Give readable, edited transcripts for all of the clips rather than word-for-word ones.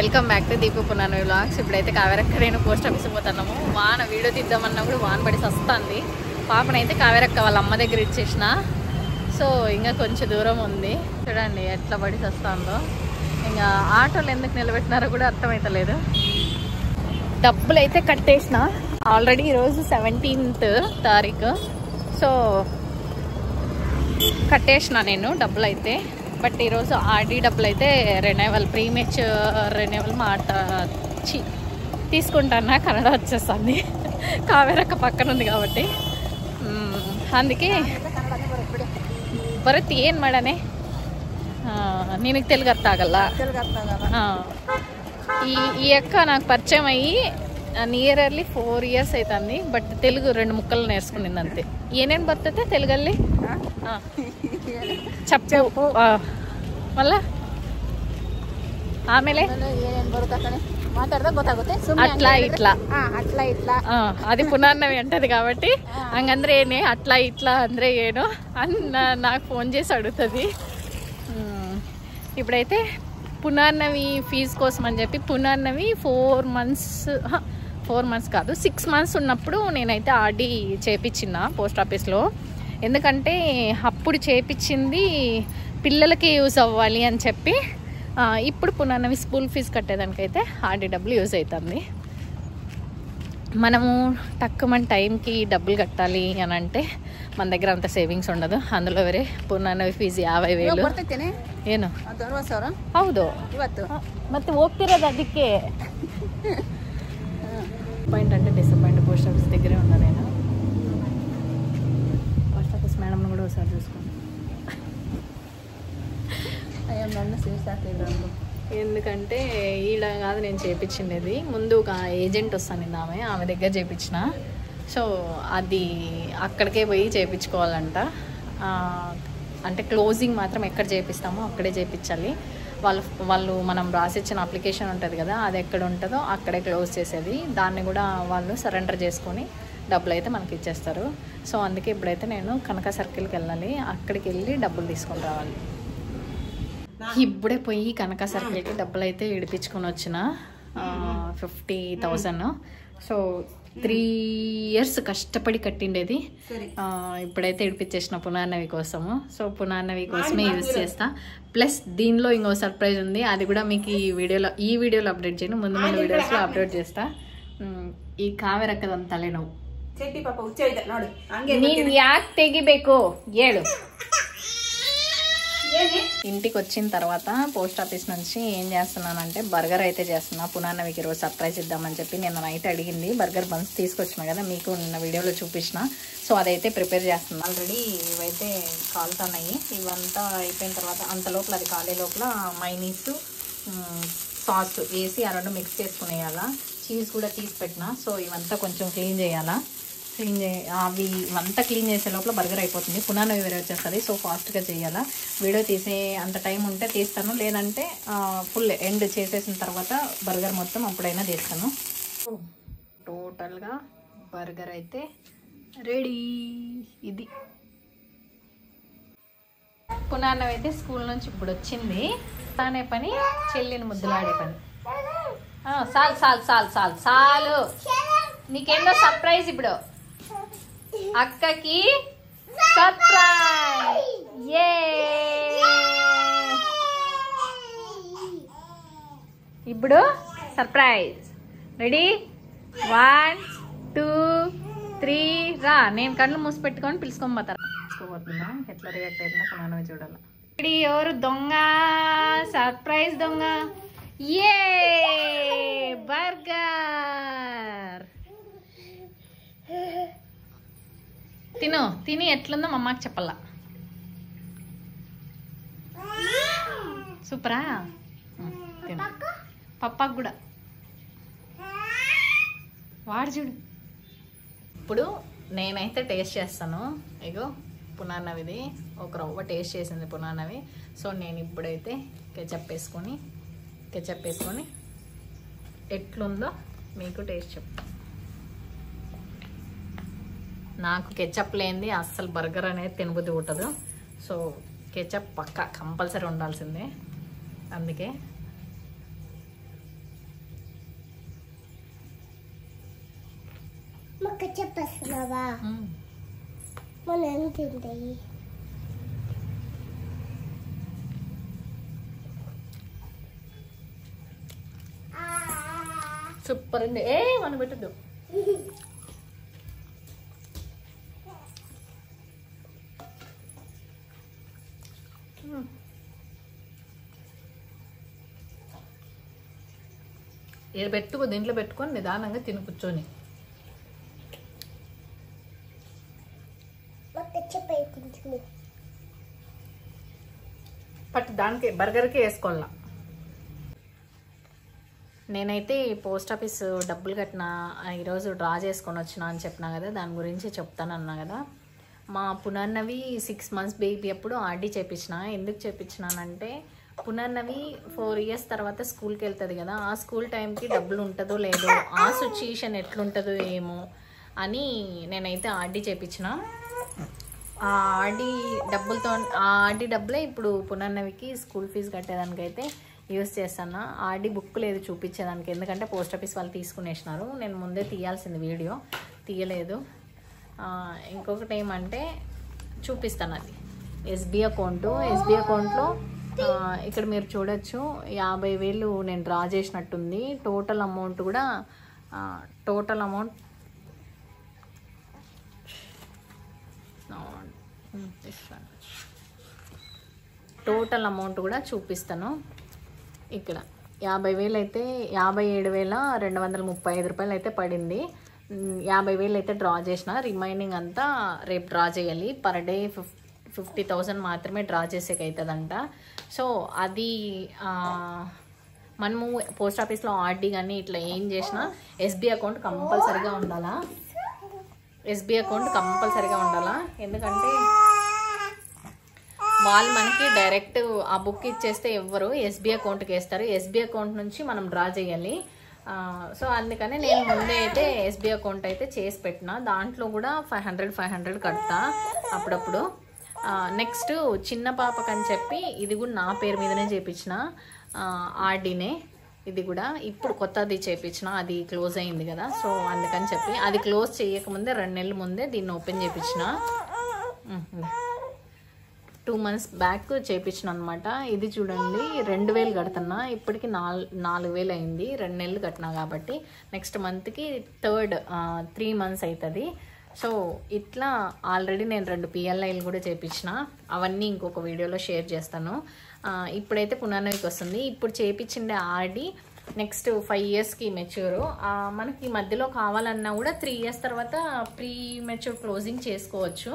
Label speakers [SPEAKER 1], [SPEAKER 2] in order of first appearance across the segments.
[SPEAKER 1] Welcome back to Deepu పునానవి vlogs. ఇప్పుడైతే కావేరక్క నేను పోస్ట్ ఆఫీస్ పోతున్నాము. వాన వీడియో తీద్దామన్నా కూడా వాన పడి వస్తుంది. పాపనైతే కావేరక్క వాళ్ళ అమ్మ దగ్గర ఇచ్చేసిన. సో ఇంకా కొంచెం దూరం ఉంది, చూడండి ఎట్లా పడి వస్తుందో. ఇంకా ఆటోలు ఎందుకు నిలబెట్టినారో కూడా అర్థమవుతలేదు. డబ్బులు అయితే కట్టేసిన ఆల్రెడీ. ఈరోజు 17th తారీఖు. సో కట్టేసిన నేను డబ్బులు అయితే. బట్ ఈరోజు ఆర్డీ డబ్బులు అయితే రెన్యువల్ ప్రీమేచ్ రెన్యువల్ తీసుకుంటాను. కన్నడ వచ్చేస్తుంది, కావేరక్క పక్కన ఉంది కాబట్టి. అందుకే ಬರುತ್ತೆ ಏನು ಮಾಡನೆ, ನಿನಗೆ ತೆಲುಗು ಅರ್ಥ ಆಗಲ್ಲ. ఈ అక్క నాకు పరిచయం అయ్యి నియర్లీ 4 years అవుతుంది. బట్ తెలుగు 2 ముక్కలు నేర్చుకునింది అంతే. ఏనేನು ಬರ್ತದೆ తెలుగಲ್ಲಿ చెప్పు మళ్ళా. ఆಮೇಲೆ అట్లా ఇట్లా అట్లా ఇట్లా అది పునర్నవి అంటది కాబట్టి హಂಗಂದ್ರೆ ಏನೇ అట్లా ఇట్లా ಅಂದ್ರೆ ಏನು అని నాకు ఫోన్ చేసి అడుగుతుంది. ఇప్పుడైతే పునర్నవి ఫీజు కోసం అని చెప్పి పునర్నవి 4 months కాదు 6 months ఉన్నప్పుడు నేనైతే ఆర్డీ చేపించిన పోస్ట్ ఆఫీస్లో. ఎందుకంటే అప్పుడు చేపించింది పిల్లలకి యూజ్ అవ్వాలి అని చెప్పి. ఇప్పుడు పునర్నవి స్కూల్ ఫీజు కట్టేదానికైతే ఆర్డీ డబ్బులు యూజ్ అవుతుంది. మనము తక్కువ టైంకి డబ్బులు కట్టాలి అని అంటే మన దగ్గర అంత సేవింగ్స్ ఉండదు. అందులో వేరే పునర్నవి ఫೀಸ್ 50,000 ಏನು ಹೌದು. ಮತ್ತೆ ಹೋಗ್ತಿರೋದು ಅದಕ್ಕೆ పాయింట్ అంటే డిసప్పాయింట్. పోస్ట్ ఆఫీస్ దగ్గరే ఉన్నా నేను. పోస్ట్ ఆఫీస్ మేడంను కూడా ఒకసారి చూసుకోండి. ఎందుకంటే ఈడ కాదు నేను చేయించిండేది. ముందు ఒక ఏజెంట్ వస్తాను ఆమె దగ్గర చేయించిన. సో అది అక్కడికే పోయి చేయించుకోవాలంట. అంటే క్లోజింగ్ మాత్రం ఎక్కడ చేపిస్తామో అక్కడే చేయించాలి. వాళ్ళు మనం రాసిచ్చిన అప్లికేషన్ ఉంటుంది కదా, అది ఎక్కడ ఉంటుందో అక్కడే క్లోజ్ చేసేది. దాన్ని కూడా వాళ్ళు సరెండర్ చేసుకొని డబ్బులు అయితే మనకి ఇచ్చేస్తారు. సో అందుకే ఇప్పుడైతే నేను కనక సర్కిల్కి వెళ్ళాలి. అక్కడికి వెళ్ళి డబ్బులు తీసుకొని రావాలి. ఇప్పుడే పోయి కనక సర్కిల్కి డబ్బులు అయితే విడిపించుకొని వచ్చిన 50,000. సో 3 years కష్టపడి కట్టిండేది. ఇప్పుడైతే విడిపించేసిన పునర్నవి కోసము. సో పునర్నవి కోసమే యూజ్ చేస్తా. ప్లస్ దీనిలో ఇంకో సర్ప్రైజ్ ఉంది. అది కూడా మీకు ఈ వీడియోలో అప్డేట్ చేయను. ముందు వీడియోస్లో అప్డేట్ చేస్తా. ఈ కావేరక్కదంత తಲೆನೋವು ನೀನ್ ಯಾಕೆ ತೆಗಿಬೇಕು ಹೇಳು. ఇంటికి వచ్చిన తర్వాత పోస్ట్ ఆఫీస్ నుంచి ఏం చేస్తున్నానంటే బర్గర్ అయితే చేస్తున్నా. పునర్నవికి రోజు సర్ప్రైజ్ ఇద్దామని చెప్పి నేను నైట్ అడిగింది. బర్గర్ బన్స్ తీసుకొచ్చిన కదా, మీకు నిన్న వీడియోలో చూపించిన. సో అదైతే ప్రిపేర్ చేస్తున్నాను. ఆల్రెడీ ఇవైతే కాలుతున్నాయి. ఇవంతా అయిపోయిన తర్వాత అంత లోపల అది కాలే లోపల మైనీస్ సాస్ వేసి ఆ 2 మిక్స్ చేసుకునేయాలా. చీజ్ కూడా తీసి పెట్టిన. సో ఇవంతా కొంచెం క్లీన్ చేయాలా. ఇవంతా క్లీన్ చేసే లోపల బర్గర్ అయిపోతుంది. పునర్నవి వేరే వచ్చేస్తుంది. సో ఫాస్ట్గా చేయాలా. వీడియో తీసే అంత టైం ఉంటే తీస్తాను, లేదంటే ఫుల్ ఎండ్ చేసేసిన తర్వాత బర్గర్ మొత్తం అప్పుడైనా తీస్తాను. టోటల్గా బర్గర్ అయితే రెడీ. ఇది పునర్నవి అయితే స్కూల్ నుంచి ఇప్పుడు వచ్చింది. తానే పని చెల్లిని ముద్దులాడే పని. చాలు నీకేందో సర్ప్రైజ్. ఇప్పుడు అక్కకి సర్ప్రైజ్. ఇప్పుడు సర్ప్రైజ్. రెడీ 1 2 3 రా. నేను కళ్ళు మూసి పెట్టుకొని పిలుచుకొని పోతున్నా. ఎట్లా రియాక్ట్ అవుతుందో పునర్నవి చూడాలి. రెడీ. ఎవరు దొంగ? సర్ప్రైజ్ దొంగ. బర్గర్ తిని ఎట్లుందో మా అమ్మకి చెప్పాలా. సూపరా? తిను. పప్పాకు కూడా వాడు చూడు. ఇప్పుడు నేనైతే టేస్ట్ చేస్తాను. ఇగో పునర్నవిది ఒక రవ్వ టేస్ట్ చేసింది పునర్నవి. సో నేను ఇప్పుడైతే కెచప్ వేసుకొని ఎట్లుందో మీకు టేస్ట్ చెప్తాను. నాకు కెచప్ లేనిది అస్సలు బర్గర్ అనేది తినబుద్ధి ఉంటుంది. సో కెచప్ పక్కా కంపల్సరీ ఉండాల్సిందే. అందుకే
[SPEAKER 2] చెప్పేస్తున్నావా మన ఎంత ఉంటాయి
[SPEAKER 1] సూపర్ ఉంది మనం పెట్టద్దు ఇక్కడ పెట్టుకో దీంట్లో పెట్టుకొని నిదానంగా తిని కూర్చొని పట్టు దానికి బర్గర్కి వేసుకోవాలా నేనైతే పోస్ట్ ఆఫీస్ డబ్బులు కట్టిన ఈరోజు డ్రా చేసుకొని వచ్చిన అని చెప్పినా కదా దాని గురించి చెప్తానన్నా కదా మా పునర్నవి 6 months బేబీ అప్పుడు ఆర్డీ చేయించిన ఎందుకు చేయించినానంటే పునర్నవి 4 years తర్వాత స్కూల్కి వెళ్తుంది కదా ఆ స్కూల్ టైంకి డబ్బులు ఉంటుందో లేదో ఆ సిచ్యుయేషన్ ఎట్లుంటుందో ఏమో అని నేనైతే ఆర్డీ చేయించిన ఆ ఆర్డీ డబ్బులే ఇప్పుడు పునర్నవికి స్కూల్ ఫీజు కట్టేదానికైతే యూస్ చేస్తాను ఆర్డీ బుక్ లేదు చూపించేదానికి ఎందుకంటే పోస్ట్ ఆఫీస్ వాళ్ళు తీసుకునేసినారు నేను ముందే తీయాల్సింది వీడియో తీయలేదు ఇంకొకటి ఏమంటే చూపిస్తాను అది ఎస్బీ అకౌంట్లో ఇక్కడ మీరు చూడొచ్చు 50,000 నేను డ్రా చేసినట్టుంది టోటల్ అమౌంట్ కూడా చూపిస్తాను ఇక్కడ 50,000 అయితే 57,235 రూపాయలు అయితే పడింది 50,000 అయితే డ్రా చేసిన రిమైనింగ్ అంతా రేపు డ్రా చేయాలి పర్ డే 50,000 మాత్రమే డ్రా చేసేకి అవుతుందంట సో అది మనము పోస్ట్ ఆఫీస్లో ఆర్డీ కానీ ఇట్లా ఏం చేసినా ఎస్బీ అకౌంట్ కంపల్సరీగా ఉండాలా ఎందుకంటే వాళ్ళు మనకి డైరెక్ట్ ఆ బుక్ ఇచ్చేస్తే ఎవ్వరు ఎస్బీ అకౌంట్కి వేస్తారు ఎస్బీ అకౌంట్ నుంచి మనం డ్రా చేయాలి సో అందుకని నేను ముందే అయితే ఎస్బీ అకౌంట్ అయితే చేసి పెట్టిన దాంట్లో కూడా 500 కడతా అప్పుడప్పుడు నెక్స్ట్ చిన్న పాపకని చెప్పి ఇది కూడా నా పేరు మీదనే చేయించిన ఆర్డీనే ఇది కూడా ఇప్పుడు కొత్తది చేయించిన అది క్లోజ్ అయింది కదా సో అందుకని చెప్పి అది క్లోజ్ చేయకముందే 2 నెలల ముందే దీన్ని ఓపెన్ చేయించిన 2 months బ్యాక్ చేయించిన అనమాట ఇది చూడండి 2,000 కడుతున్నా ఇప్పటికి 4,000 అయింది 2 నెలలు కట్టినా కాబట్టి నెక్స్ట్ మంత్కి 3 months అవుతుంది సో ఇట్లా ఆల్రెడీ నేను 2 PLIలు కూడా చేయించిన అవన్నీ ఇంకొక వీడియోలో షేర్ చేస్తాను ఇప్పుడైతే పునర్నవికి వస్తుంది ఇప్పుడు చేయించిండే ఆర్డీ నెక్స్ట్ 5 yearsకి మెచ్యూర్ మనకి మధ్యలో కావాలన్నా కూడా 3 years తర్వాత ప్రీ మెచ్యూర్ క్లోజింగ్ చేసుకోవచ్చు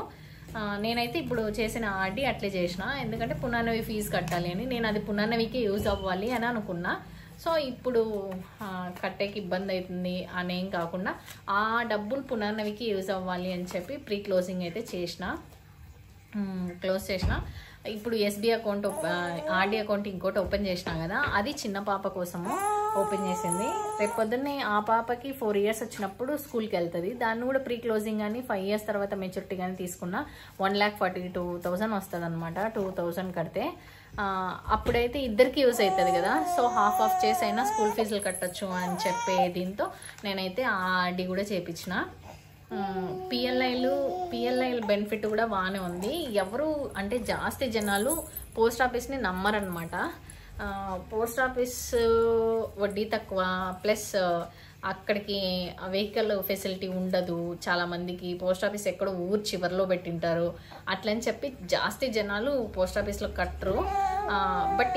[SPEAKER 1] నేనైతే ఇప్పుడు చేసిన ఆర్డీ అట్లే చేసిన ఎందుకంటే పునర్నవి ఫీజు కట్టాలి అని నేను అది పునర్నవికి యూజ్ అవ్వాలి అని అనుకున్నా సో ఇప్పుడు కట్టేకి ఇబ్బంది అవుతుంది అనేం కాకుండా ఆ డబ్బులు పునర్నవికి యూజ్ అవ్వాలి అని చెప్పి ప్రీ క్లోజింగ్ అయితే క్లోజ్ చేసిన ఇప్పుడు ఎస్బీ అకౌంట్ ఆర్డీ అకౌంట్ ఇంకోటి ఓపెన్ చేసినా కదా అది చిన్న పాప కోసము ఓపెన్ చేసింది రేపు పొద్దున్నే ఆ పాపకి 4 years వచ్చినప్పుడు స్కూల్కి వెళ్తుంది దాన్ని కూడా ప్రీ క్లోజింగ్ కానీ 5 years తర్వాత మెచ్యూరిటీ కానీ తీసుకున్న 1,42,000 వస్తుంది అనమాట 2,000 కడితే అప్పుడైతే ఇద్దరికి యూజ్ అవుతుంది కదా సో హాఫ్ చేసి అయినా స్కూల్ ఫీజులు కట్టచ్చు అని చెప్పే దీంతో నేనైతే ఆర్డీ కూడా చేయించిన పిఎల్ఐలు బెనిఫిట్ కూడా బాగానే ఉంది ఎవరు అంటే జాస్తి జనాలు పోస్ట్ ఆఫీస్ని నమ్మరనమాట పోస్ట్ ఆఫీస్ వడ్డీ తక్కువ ప్లస్ అక్కడికి వెహికల్ ఫెసిలిటీ ఉండదు చాలామందికి పోస్ట్ ఆఫీస్ ఎక్కడో ఊరు చివరిలో పెట్టింటారు అట్లని చెప్పి జాస్తి జనాలు పోస్ట్ ఆఫీస్లో కట్టరు బట్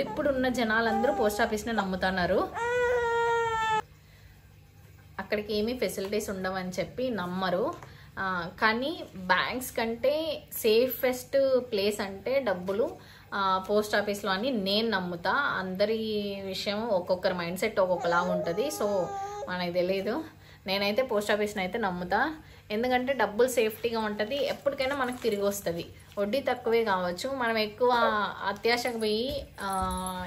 [SPEAKER 1] ఇప్పుడు ఉన్న జనాలందరూ పోస్ట్ ఆఫీస్ని నమ్ముతున్నారు అక్కడికి ఏమీ ఫెసిలిటీస్ ఉండవని చెప్పి నమ్మరు కానీ బ్యాంక్స్ కంటే సేఫెస్ట్ ప్లేస్ అంటే డబ్బులు పోస్ట్ ఆఫీస్లో అని నేను నమ్ముతా అందరి విషయం ఒక్కొక్కరి మైండ్ సెట్ ఒక్కొక్కలా ఉంటుంది సో మనకు తెలియదు నేనైతే పోస్ట్ ఆఫీస్ని అయితే నమ్ముతా ఎందుకంటే డబ్బులు సేఫ్టీగా ఉంటుంది ఎప్పటికైనా మనకు తిరిగి వస్తుంది వడ్డీ తక్కువే కావచ్చు మనం ఎక్కువ అత్యాశకు పోయి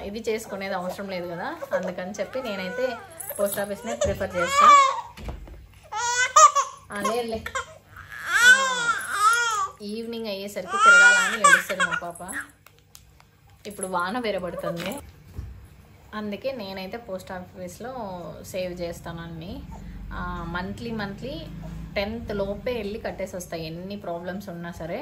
[SPEAKER 1] ఇది చేసుకునేది అవసరం లేదు కదా అందుకని చెప్పి నేనైతే పోస్ట్ ఆఫీస్నే ప్రిఫర్ చేస్తా లేదు ఈవినింగ్ అయ్యేసరికి తిరగాలని ఏడుస్తుంది మా పాప ఇప్పుడు వాన వేరబడుతుంది అందుకే నేనైతే పోస్ట్ ఆఫీస్లో సేవ్ చేస్తాను అన్ని మంత్లీ 10th లోపే వెళ్ళి కట్టేసి వస్తాయి ఎన్ని ప్రాబ్లమ్స్ ఉన్నా సరే.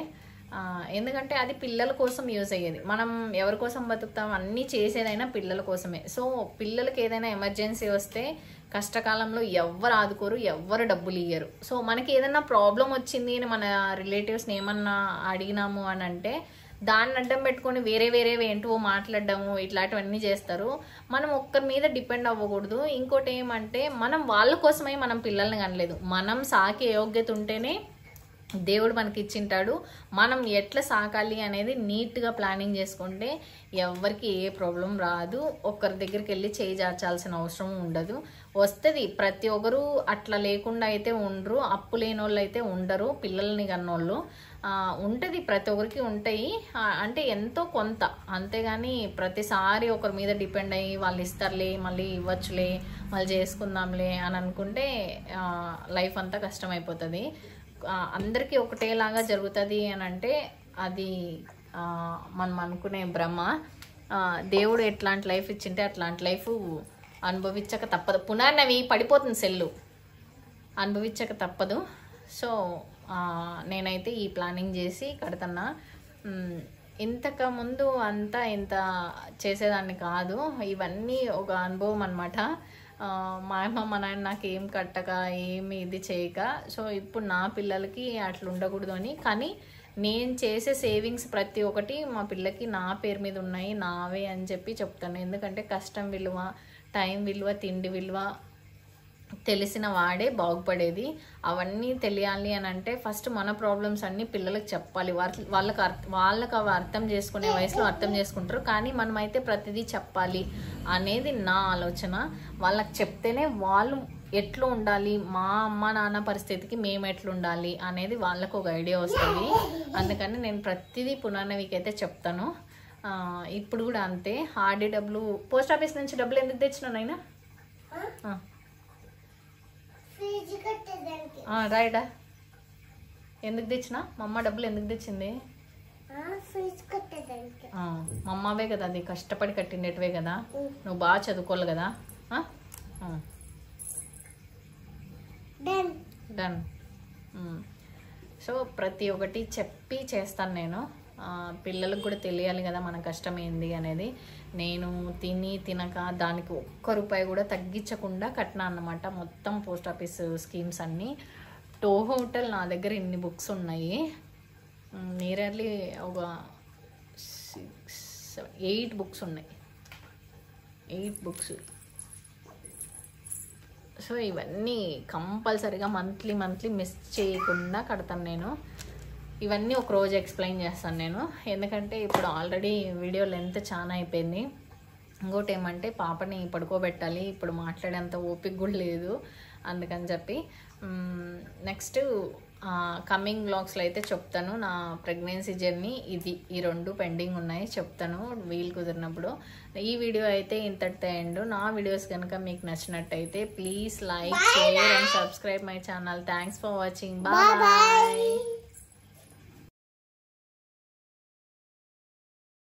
[SPEAKER 1] ఎందుకంటే అది పిల్లల కోసం యూజ్ అయ్యేది. మనం ఎవరి కోసం బతుకుతాం, అన్నీ చేసేదైనా పిల్లల కోసమే. సో పిల్లలకి ఏదైనా ఎమర్జెన్సీ వస్తే కష్టకాలంలో ఎవ్వరు ఆదుకోరు, ఎవ్వరు డబ్బులు ఇయ్యరు. సో మనకి ఏదైనా ప్రాబ్లం వచ్చింది అని మన రిలేటివ్స్ని ఏమన్నా అడిగినాము అని అంటే దాన్ని అడ్డం పెట్టుకొని వేరే ఏంటో మాట్లాడడము ఇట్లాంటివన్నీ చేస్తారు. మనం ఒక్కరి మీద డిపెండ్ అవ్వకూడదు. ఇంకోటి ఏమంటే మనం వాళ్ళ కోసమే మనం పిల్లల్ని కనలేదు. మనం సాకే యోగ్యత ఉంటేనే దేవుడు మనకి ఇచ్చింటాడు. మనం ఎట్లా సాకాలి అనేది నీట్గా ప్లానింగ్ చేసుకుంటే ఎవరికి ఏ ప్రాబ్లం రాదు. ఒక్కరి దగ్గరికి వెళ్ళి చేయి జార్చాల్సిన అవసరం ఉండదు. వస్తుంది, ప్రతి ఒక్కరు అట్లా లేకుండా అయితే ఉండరు. అప్పు లేని వాళ్ళు అయితే ఉండరు. పిల్లల్ని కన్నోళ్ళు ఉంటుంది, ప్రతి ఒక్కరికి ఉంటాయి. అంటే ఎంతో కొంత, అంతేగాని ప్రతిసారి ఒకరి మీద డిపెండ్ అయ్యి వాళ్ళు ఇస్తారులే మళ్ళీ ఇవ్వచ్చులే మళ్ళీ చేసుకుందాంలే అని అనుకుంటే లైఫ్ అంతా కష్టమైపోతుంది. అందరికీ ఒకటేలాగా జరుగుతుంది అని అంటే అది మనం అనుకునే భ్రమ. దేవుడు ఎట్లాంటి లైఫ్ ఇచ్చింటే అట్లాంటి లైఫ్ అనుభవించక తప్పదు. పునర్నవి పడిపోతుంది సెల్లు, అనుభవించక తప్పదు. సో నేనైతే ఈ ప్లానింగ్ చేసి కడుతున్నా. ఇంతకుముందు అంతా ఇంత చేసేదాన్ని కాదు. ఇవన్నీ ఒక అనుభవం అన్నమాట. మా అమ్మ మా నాన్న నాకు ఏం కట్టక ఏమి ఇది చేయక, సో ఇప్పుడు నా పిల్లలకి అట్లా ఉండకూడదు అని. కానీ నేను చేసే సేవింగ్స్ ప్రతి ఒక్కటి మా పిల్లకి నా పేరు మీద ఉన్నాయి, నావే అని చెప్పి చెప్తాను. ఎందుకంటే కష్టం విలువ, టైం విలువ, తిండి విలువ తెలిసిన వాడే బాగుపడేది. అవన్నీ తెలియాలి అని అంటే ఫస్ట్ మన ప్రాబ్లమ్స్ అన్నీ పిల్లలకు చెప్పాలి. వాళ్ళకి అవి అర్థం చేసుకునే వయసులో అర్థం చేసుకుంటారు. కానీ మనమైతే ప్రతిదీ చెప్పాలి అనేది నా ఆలోచన. వాళ్ళకి చెప్తేనే వాళ్ళు ఎట్లా ఉండాలి, మా అమ్మ నాన్న పరిస్థితికి మేము ఎట్లా ఉండాలి అనేది వాళ్ళకు ఒక ఐడియా వస్తుంది. అందుకని నేను ప్రతిదీ పునర్నవికి అయితే చెప్తాను. ఇప్పుడు కూడా అంతే. ఆర్డీ డబ్బులు పోస్ట్ ఆఫీస్ నుంచి డబ్బులు ఎందుకు తెచ్చినావు నాయనా? రైడా, ఎందుకు తెచ్చినా? మా అమ్మ డబ్బులు ఎందుకు తెచ్చింది? మా అమ్మవే కదా, అది కష్టపడి కట్టిండేటివే కదా, నువ్వు బాగా చదువుకోవాలి కదా. డన్. సో ప్రతి ఒక్కటి చెప్పి చేస్తాను నేను. పిల్లలకు కూడా తెలియాలి కదా మన కష్టం ఏంది అనేది. నేను తినక దానికి ఒక్క రూపాయి కూడా తగ్గించకుండా కట్టినా అన్నమాట మొత్తం పోస్ట్ ఆఫీస్ స్కీమ్స్ అన్నీ. టోటల్ నా దగ్గర ఇన్ని బుక్స్ ఉన్నాయి, నియర్లీ ఒక 8 బుక్స్ ఉన్నాయి, 8 బుక్స్. సో ఇవన్నీ కంపల్సరీగా మంత్లీ మిస్ చేయకుండా కడతాను నేను. ఇవన్నీ ఒక రోజు ఎక్స్ప్లెయిన్ చేస్తాను నేను, ఎందుకంటే ఇప్పుడు ఆల్రెడీ వీడియో లెంత్ చాలా అయిపోయింది. ఇంకోటి ఏమంటే పాపని పడుకోబెట్టాలి, ఇప్పుడు మాట్లాడేంత ఓపిక కూడా లేదు. అందుకని చెప్పి నెక్స్ట్ కమింగ్ బ్లాగ్స్లో అయితే చెప్తాను నా ప్రెగ్నెన్సీ జర్నీ. ఈ 2 పెండింగ్ ఉన్నాయి, చెప్తాను వీలు కుదిరినప్పుడు. ఈ వీడియో అయితే ఇంతటితో ఎండ్. నా వీడియోస్ కనుక మీకు నచ్చినట్టయితే please like, share and subscribe my channel. Thanks for watching. Bye.